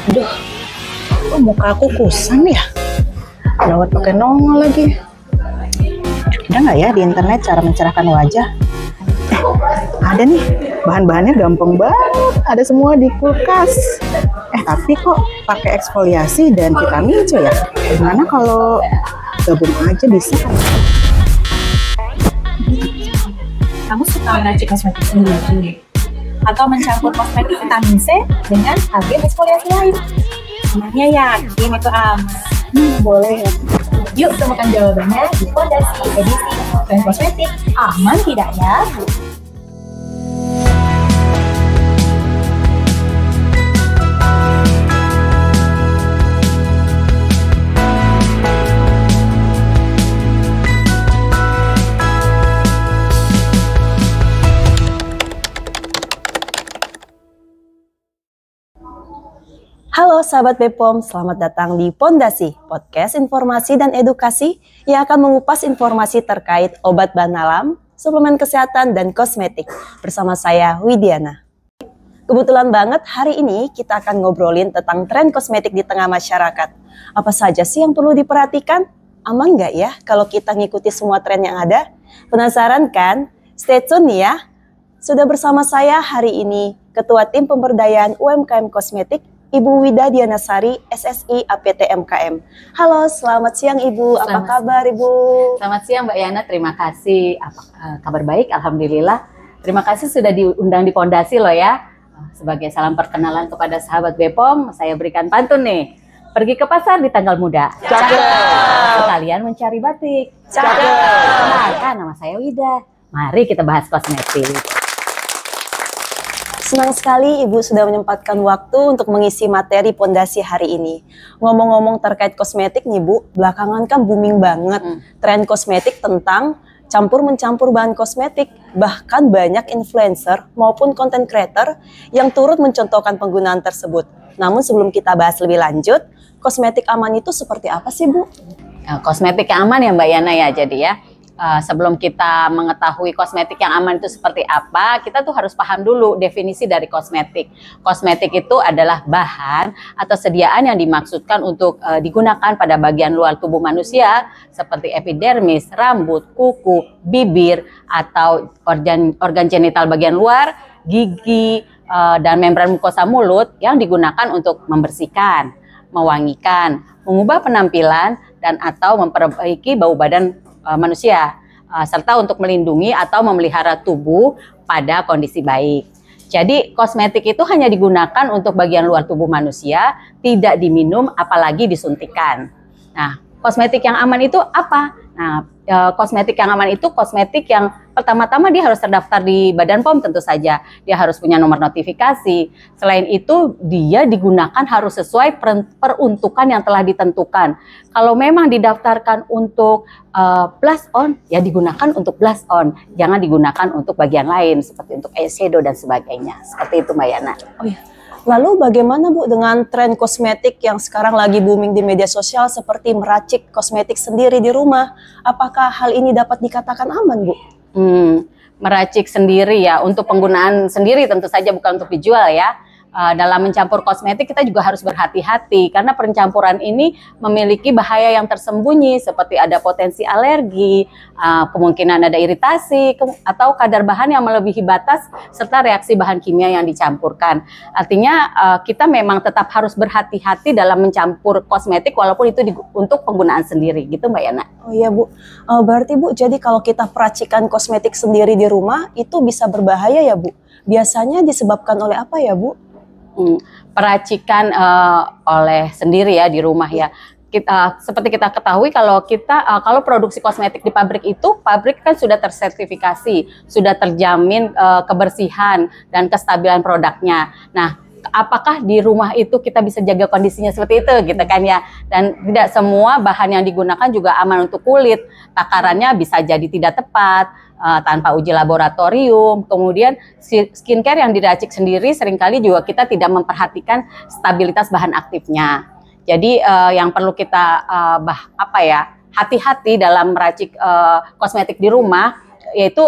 Aduh, kok muka aku kusam ya? Lewat pakai nongol lagi. Ada nggak ya di internet cara mencerahkan wajah? Ada nih, bahan-bahannya gampang banget. Ada semua di kulkas. Tapi kok pakai eksfoliasi dan vitamin C ya? Gimana kalau gabung aja bisa? Kamu suka meracik kosmetik sendiri atau mencampur kosmetik vitamin C dengan agen eksfoliasi lain? Sebenarnya yakin itu aman? Boleh ya. Yuk temukan jawabannya di Pondasi edisi Tren Kosmetik. Aman tidak ya? Halo sahabat Bepom, selamat datang di Pondasi, podcast informasi dan edukasi yang akan mengupas informasi terkait obat bahan alam, suplemen kesehatan, dan kosmetik. Bersama saya, Widiana. Kebetulan banget hari ini kita akan ngobrolin tentang tren kosmetik di tengah masyarakat. Apa saja sih yang perlu diperhatikan? Aman nggak ya kalau kita ngikuti semua tren yang ada? Penasaran kan? Stay tune nih ya. Sudah bersama saya hari ini, Ketua Tim Pemberdayaan UMKM Kosmetik, Ibu Wida Dianasari, SSI APT MKM. Halo, selamat siang Ibu. Apa kabar Ibu? Selamat siang Mbak Yana, terima kasih. Kabar baik, Alhamdulillah. Terima kasih sudah diundang di Pondasi loh ya. Sebagai salam perkenalan kepada sahabat Bepom, saya berikan pantun nih. Pergi ke pasar di tanggal muda. Cakep. Sekalian mencari batik. Cakep. Maka nama saya Wida. Mari kita bahas kosmetik. Senang sekali Ibu sudah menyempatkan waktu untuk mengisi materi Pondasi hari ini. Ngomong-ngomong terkait kosmetik nih Bu, belakangan kan booming banget tren kosmetik tentang campur-mencampur bahan kosmetik. Bahkan banyak influencer maupun content creator yang turut mencontohkan penggunaan tersebut. Namun sebelum kita bahas lebih lanjut, kosmetik aman itu seperti apa sih Bu? Kosmetik yang aman ya Mbak Yana ya, jadi ya. Sebelum kita mengetahui kosmetik yang aman itu seperti apa, kita tuh harus paham dulu definisi dari kosmetik. Kosmetik itu adalah bahan atau sediaan yang dimaksudkan untuk digunakan pada bagian luar tubuh manusia seperti epidermis, rambut, kuku, bibir, atau organ genital bagian luar, gigi, dan membran mukosa mulut yang digunakan untuk membersihkan, mewangikan, mengubah penampilan, dan atau memperbaiki bau badan manusia, serta untuk melindungi atau memelihara tubuh pada kondisi baik. Jadi kosmetik itu hanya digunakan untuk bagian luar tubuh manusia, tidak diminum apalagi disuntikan. Nah, kosmetik yang aman itu apa? Nah, kosmetik yang aman itu kosmetik yang pertama-tama dia harus terdaftar di Badan POM tentu saja. Dia harus punya nomor notifikasi. Selain itu dia digunakan harus sesuai peruntukan yang telah ditentukan. Kalau memang didaftarkan untuk blush on, ya digunakan untuk blush on. Jangan digunakan untuk bagian lain seperti untuk eyeshadow dan sebagainya. Seperti itu Mbak Yana. Oh iya. Lalu bagaimana Bu dengan tren kosmetik yang sekarang lagi booming di media sosial seperti meracik kosmetik sendiri di rumah? Apakah hal ini dapat dikatakan aman Bu? Meracik sendiri ya, untuk penggunaan sendiri tentu saja, bukan untuk dijual ya. Dalam mencampur kosmetik kita juga harus berhati-hati karena pencampuran ini memiliki bahaya yang tersembunyi seperti ada potensi alergi, kemungkinan ada iritasi, atau kadar bahan yang melebihi batas serta reaksi bahan kimia yang dicampurkan. Artinya kita memang tetap harus berhati-hati dalam mencampur kosmetik walaupun itu untuk penggunaan sendiri gitu Mbak Yana. Oh iya Bu, berarti Bu jadi kalau kita peracikan kosmetik sendiri di rumah itu bisa berbahaya ya Bu? Biasanya disebabkan oleh apa ya Bu? Peracikan oleh sendiri ya di rumah ya. Seperti kita ketahui kalau produksi kosmetik di pabrik itu, pabrik kan sudah tersertifikasi, sudah terjamin kebersihan dan kestabilan produknya. Nah, apakah di rumah itu kita bisa jaga kondisinya seperti itu gitu kan ya? Dan tidak semua bahan yang digunakan juga aman untuk kulit. Takarannya bisa jadi tidak tepat, tanpa uji laboratorium. Kemudian skincare yang diracik sendiri seringkali juga kita tidak memperhatikan stabilitas bahan aktifnya. Jadi yang perlu kita hati-hati dalam meracik kosmetik di rumah yaitu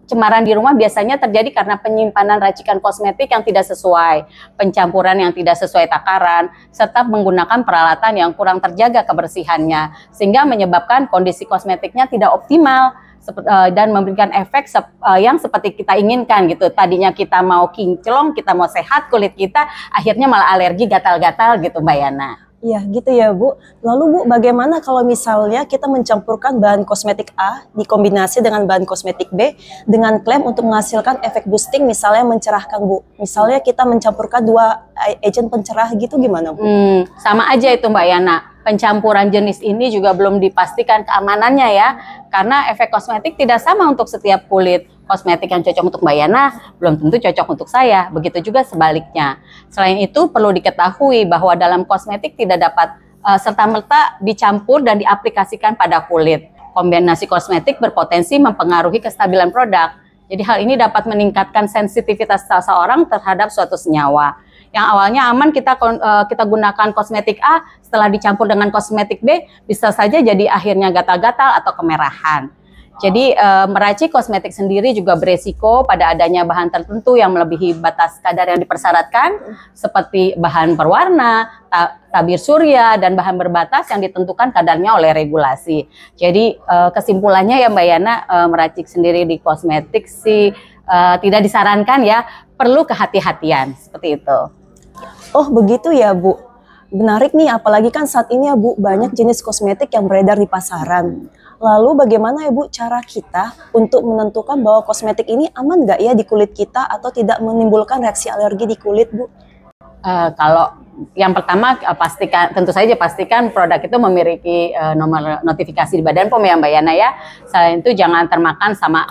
pencemaran di rumah biasanya terjadi karena penyimpanan racikan kosmetik yang tidak sesuai, pencampuran yang tidak sesuai takaran, serta menggunakan peralatan yang kurang terjaga kebersihannya, sehingga menyebabkan kondisi kosmetiknya tidak optimal dan memberikan efek yang seperti kita inginkan gitu. Tadinya kita mau kinclong, kita mau sehat kulit kita, akhirnya malah alergi, gatal-gatal gitu Mbak Yana. Iya gitu ya Bu. Lalu Bu, bagaimana kalau misalnya kita mencampurkan bahan kosmetik A dikombinasi dengan bahan kosmetik B dengan klaim untuk menghasilkan efek boosting, misalnya mencerahkan Bu. Misalnya kita mencampurkan 2 agent pencerah gitu, gimana Bu? Sama aja itu Mbak Yana. Pencampuran jenis ini juga belum dipastikan keamanannya ya, karena efek kosmetik tidak sama untuk setiap kulit. Kosmetik yang cocok untuk Mbak Yana belum tentu cocok untuk saya, begitu juga sebaliknya. Selain itu perlu diketahui bahwa dalam kosmetik tidak dapat serta-merta dicampur dan diaplikasikan pada kulit. Kombinasi kosmetik berpotensi mempengaruhi kestabilan produk. Jadi hal ini dapat meningkatkan sensitivitas seseorang terhadap suatu senyawa. Yang awalnya aman kita gunakan kosmetik A, setelah dicampur dengan kosmetik B, bisa saja jadi akhirnya gatal-gatal atau kemerahan. Jadi meracik kosmetik sendiri juga beresiko pada adanya bahan tertentu yang melebihi batas kadar yang dipersyaratkan, seperti bahan berwarna, tabir surya, dan bahan berbatas yang ditentukan kadarnya oleh regulasi. Jadi kesimpulannya ya Mbak Yana, meracik sendiri di kosmetik sih tidak disarankan ya, perlu kehati-hatian seperti itu. Oh begitu ya Bu. Menarik nih, apalagi kan saat ini ya Bu, banyak jenis kosmetik yang beredar di pasaran. Lalu bagaimana ya Bu cara kita untuk menentukan bahwa kosmetik ini aman nggak ya di kulit kita atau tidak menimbulkan reaksi alergi di kulit Bu? Kalau yang pertama tentu saja pastikan produk itu memiliki nomor notifikasi di Badan POM ya Mbak Yana ya. Selain itu jangan termakan sama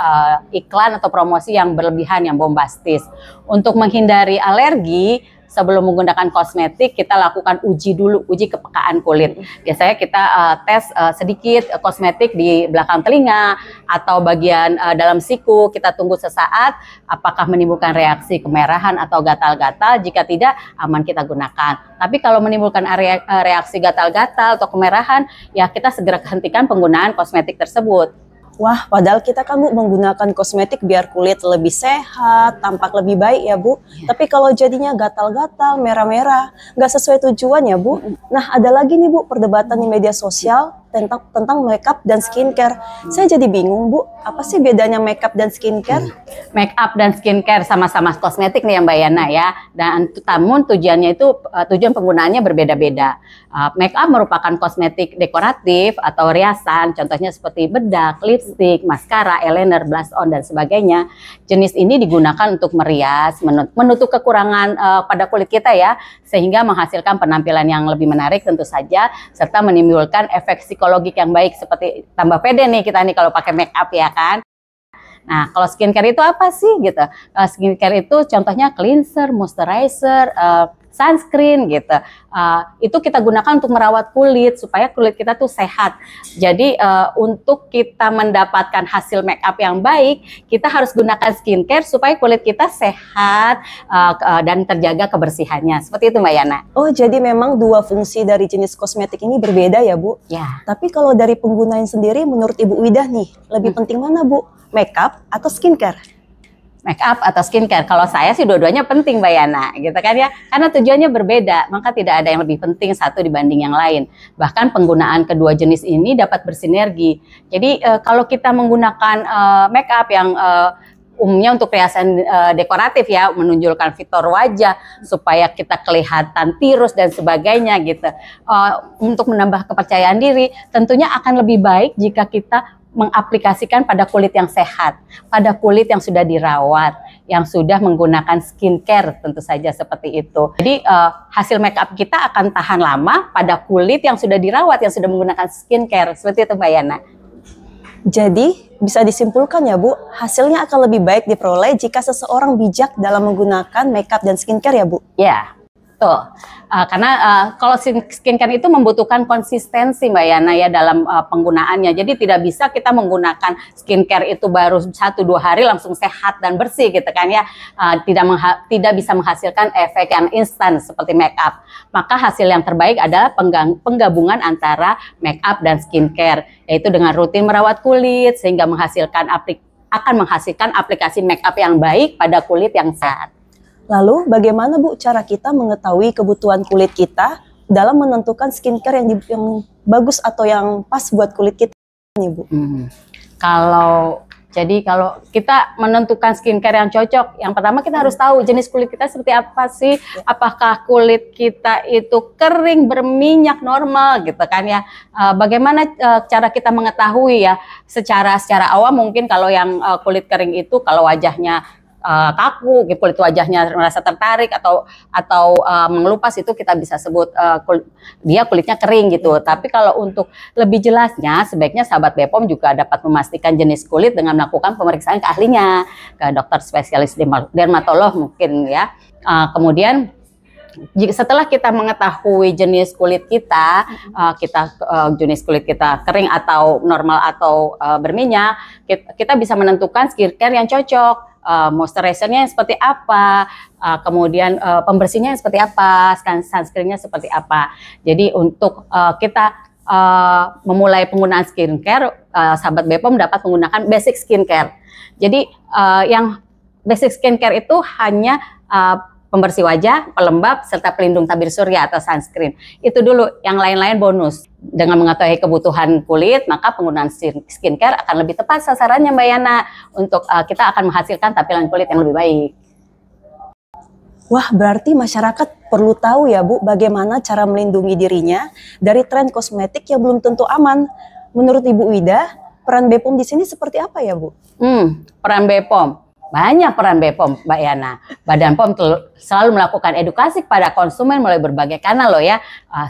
iklan atau promosi yang berlebihan, yang bombastis. Untuk menghindari alergi, sebelum menggunakan kosmetik, kita lakukan uji dulu, uji kepekaan kulit. Biasanya kita tes sedikit kosmetik di belakang telinga atau bagian dalam siku. Kita tunggu sesaat apakah menimbulkan reaksi kemerahan atau gatal-gatal. Jika tidak, aman kita gunakan. Tapi kalau menimbulkan reaksi gatal-gatal atau kemerahan, ya kita segera hentikan penggunaan kosmetik tersebut. Wah, padahal kita kan Bu menggunakan kosmetik biar kulit lebih sehat, tampak lebih baik ya Bu. Ya. Tapi kalau jadinya gatal-gatal, merah-merah, nggak sesuai tujuan ya Bu. Nah, ada lagi nih Bu perdebatan di media sosial tentang makeup dan skincare. Saya jadi bingung Bu, apa sih bedanya makeup dan skincare? Makeup dan skincare sama-sama kosmetik nih ya Mbak Yana ya. Dan namun tujuan penggunaannya berbeda-beda. Makeup merupakan kosmetik dekoratif atau riasan, contohnya seperti bedak, lipstick, maskara, eyeliner, blush on dan sebagainya. Jenis ini digunakan untuk merias, menutup kekurangan pada kulit kita ya, sehingga menghasilkan penampilan yang lebih menarik tentu saja, serta menimbulkan efek psikologik yang baik, seperti tambah pede nih kita nih kalau pakai make up ya kan. Nah, kalau skincare itu apa sih gitu? Skincare itu contohnya cleanser, moisturizer, sunscreen gitu. Itu kita gunakan untuk merawat kulit supaya kulit kita tuh sehat. Jadi untuk kita mendapatkan hasil make up yang baik, kita harus gunakan skincare supaya kulit kita sehat dan terjaga kebersihannya. Seperti itu Mbak Yana. Oh, jadi memang dua fungsi dari jenis kosmetik ini berbeda ya Bu? Ya. Tapi kalau dari penggunaan sendiri, menurut Ibu Widah nih, lebih penting mana Bu? Makeup atau skincare? Make up atau skincare, kalau saya sih dua-duanya penting Mbak Yana, gitu kan ya, karena tujuannya berbeda, maka tidak ada yang lebih penting satu dibanding yang lain. Bahkan penggunaan kedua jenis ini dapat bersinergi. Jadi kalau kita menggunakan make up yang umumnya untuk riasan dekoratif ya, menunjukkan fitur wajah supaya kita kelihatan tirus dan sebagainya gitu, untuk menambah kepercayaan diri, tentunya akan lebih baik jika kita mengaplikasikan pada kulit yang sehat, pada kulit yang sudah dirawat, yang sudah menggunakan skincare tentu saja seperti itu. Jadi hasil make up kita akan tahan lama pada kulit yang sudah dirawat, yang sudah menggunakan skincare, seperti itu Mbak Yana. Jadi bisa disimpulkan ya Bu, hasilnya akan lebih baik diperoleh jika seseorang bijak dalam menggunakan make up dan skincare ya Bu? Ya. Tuh, karena kalau skincare itu membutuhkan konsistensi Mbak Yana ya dalam penggunaannya. Jadi tidak bisa kita menggunakan skincare itu baru 1-2 hari langsung sehat dan bersih gitu kan ya. Tidak bisa menghasilkan efek yang instan seperti make up. Maka hasil yang terbaik adalah penggabungan antara make up dan skincare, yaitu dengan rutin merawat kulit sehingga menghasilkan akan menghasilkan aplikasi make up yang baik pada kulit yang sehat. Lalu bagaimana Bu cara kita mengetahui kebutuhan kulit kita dalam menentukan skincare yang bagus atau yang pas buat kulit kita nih Bu? Kalau kita menentukan skincare yang cocok, yang pertama kita harus tahu jenis kulit kita seperti apa sih. Apakah kulit kita itu kering, berminyak, normal gitu kan ya. Bagaimana cara kita mengetahui ya, secara awam mungkin kalau yang kulit kering itu kalau wajahnya kaku, kulit wajahnya merasa tertarik atau mengelupas, itu kita bisa sebut dia kulitnya kering gitu. Tapi kalau untuk lebih jelasnya, sebaiknya sahabat BPOM juga dapat memastikan jenis kulit dengan melakukan pemeriksaan ke ahlinya, ke dokter spesialis dermatolog mungkin ya. Kemudian setelah kita mengetahui jenis kulit kita, jenis kulit kita kering atau normal atau berminyak, kita bisa menentukan skincare yang cocok. Moisturizer-nya seperti apa, kemudian pembersihnya seperti apa, sunscreen-nya seperti apa. Jadi untuk kita memulai penggunaan skincare, sahabat BPOM dapat menggunakan basic skincare. Jadi yang basic skincare itu hanya pembersih wajah, pelembab, serta pelindung tabir surya atau sunscreen. Itu dulu, yang lain-lain bonus. Dengan mengetahui kebutuhan kulit, maka penggunaan skincare akan lebih tepat sasarannya Mbak Yana. Untuk kita akan menghasilkan tampilan kulit yang lebih baik. Wah, berarti masyarakat perlu tahu ya Bu, bagaimana cara melindungi dirinya dari tren kosmetik yang belum tentu aman. Menurut Ibu Wida, peran BPOM di sini seperti apa ya Bu? Peran BPOM. Banyak peran BPOM, Mbak Yana. Badan POM selalu melakukan edukasi kepada konsumen melalui berbagai kanal loh ya,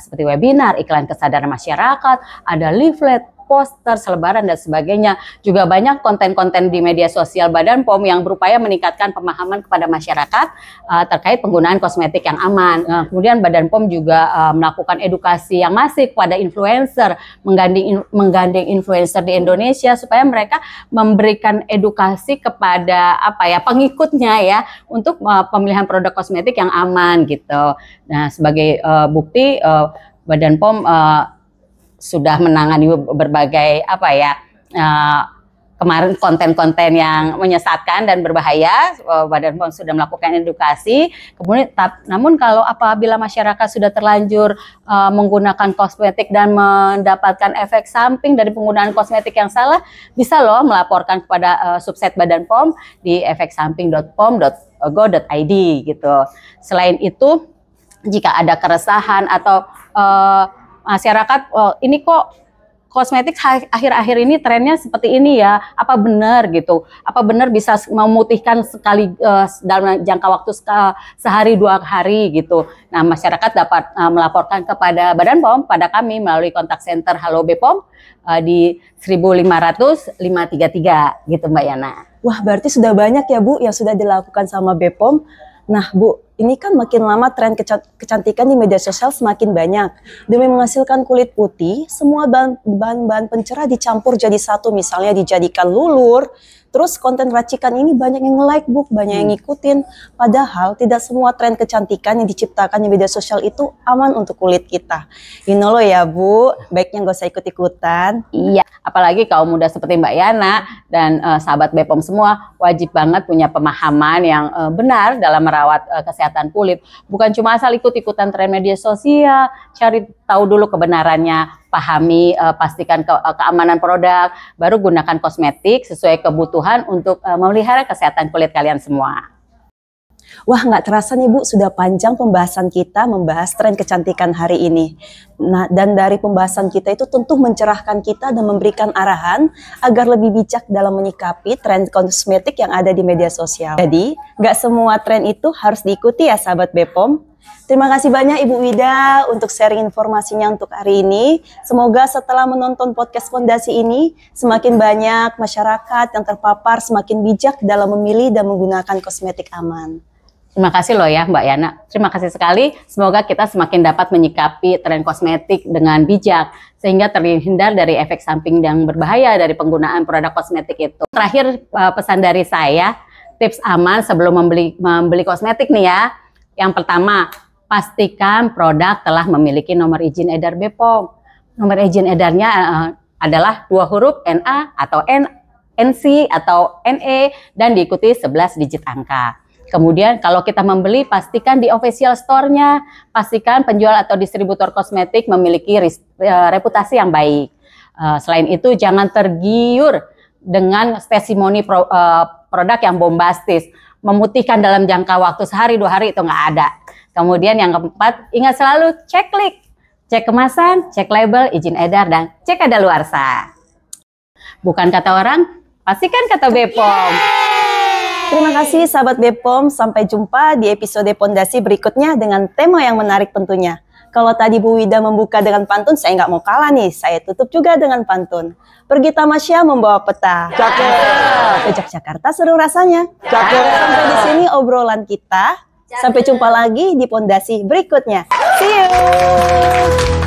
seperti webinar, iklan kesadaran masyarakat, ada leaflet, poster, selebaran dan sebagainya. Juga banyak konten-konten di media sosial Badan POM yang berupaya meningkatkan pemahaman kepada masyarakat terkait penggunaan kosmetik yang aman. Kemudian Badan POM juga melakukan edukasi yang masif kepada influencer, menggandeng influencer di Indonesia supaya mereka memberikan edukasi kepada pengikutnya ya untuk pemilihan produk kosmetik yang aman gitu. Nah, sebagai bukti Badan POM sudah menangani berbagai kemarin konten-konten yang menyesatkan dan berbahaya. Badan POM sudah melakukan edukasi. Kemudian, namun kalau apabila masyarakat sudah terlanjur menggunakan kosmetik dan mendapatkan efek samping dari penggunaan kosmetik yang salah, bisa loh melaporkan kepada subset Badan POM di efeksamping.pom.go.id gitu. Selain itu, jika ada keresahan atau masyarakat, ini kok kosmetik akhir-akhir ini trennya seperti ini ya, apa benar gitu, apa benar bisa memutihkan sekali dalam jangka waktu sehari 2 hari gitu. Nah, masyarakat dapat melaporkan kepada Badan POM pada kami melalui kontak center Halo BPOM di 1.500 533 gitu Mbak Yana. Wah, berarti sudah banyak ya Bu yang sudah dilakukan sama BPOM. Nah Bu, ini kan makin lama tren kecantikan di media sosial semakin banyak. Demi menghasilkan kulit putih, semua bahan-bahan pencerah dicampur jadi satu, misalnya dijadikan lulur. Terus konten racikan ini banyak yang nge-like Bu, banyak yang ngikutin. Padahal tidak semua tren kecantikan yang diciptakan di media sosial itu aman untuk kulit kita. You know loh ya Bu, baiknya gak usah ikut-ikutan. Iya, apalagi kaum muda seperti Mbak Yana dan sahabat BPOM semua wajib banget punya pemahaman yang benar dalam merawat kesehatan kulit. Bukan cuma asal ikut-ikutan tren media sosial, cari tahu dulu kebenarannya, pahami, pastikan keamanan produk, baru gunakan kosmetik sesuai kebutuhan untuk memelihara kesehatan kulit kalian semua. Wah, nggak terasa nih Bu, sudah panjang pembahasan kita membahas tren kecantikan hari ini. Nah, dan dari pembahasan kita itu tentu mencerahkan kita dan memberikan arahan agar lebih bijak dalam menyikapi tren kosmetik yang ada di media sosial. Jadi, nggak semua tren itu harus diikuti ya sahabat BPOM. Terima kasih banyak Ibu Wida untuk sharing informasinya untuk hari ini. Semoga setelah menonton podcast Fondasi ini, semakin banyak masyarakat yang terpapar semakin bijak dalam memilih dan menggunakan kosmetik aman. Terima kasih loh ya Mbak Yana. Terima kasih sekali. Semoga kita semakin dapat menyikapi tren kosmetik dengan bijak sehingga terhindar dari efek samping yang berbahaya dari penggunaan produk kosmetik itu. Terakhir pesan dari saya, tips aman sebelum membeli kosmetik nih ya. Yang pertama, pastikan produk telah memiliki nomor izin edar BPOM. Nomor izin edarnya adalah 2 huruf NA atau N NC atau NE dan diikuti 11 digit angka. Kemudian kalau kita membeli, pastikan di official store-nya, pastikan penjual atau distributor kosmetik memiliki reputasi yang baik. Selain itu, jangan tergiur dengan testimoni produk yang bombastis, memutihkan dalam jangka waktu sehari 2 hari itu nggak ada. Kemudian yang keempat, ingat selalu cek klik, cek kemasan, cek label, izin edar, dan cek kadaluarsa. Bukan kata orang, pastikan kata BPOM. Terima kasih sahabat BPOM, sampai jumpa di episode Pondasi berikutnya dengan tema yang menarik tentunya. Kalau tadi Bu Wida membuka dengan pantun, saya nggak mau kalah nih, saya tutup juga dengan pantun. Pergi tamasya membawa peta. Cakep. Ke Yogyakarta seru rasanya. Cakep. Sampai di sini obrolan kita. Sampai jumpa lagi di Pondasi berikutnya. See you.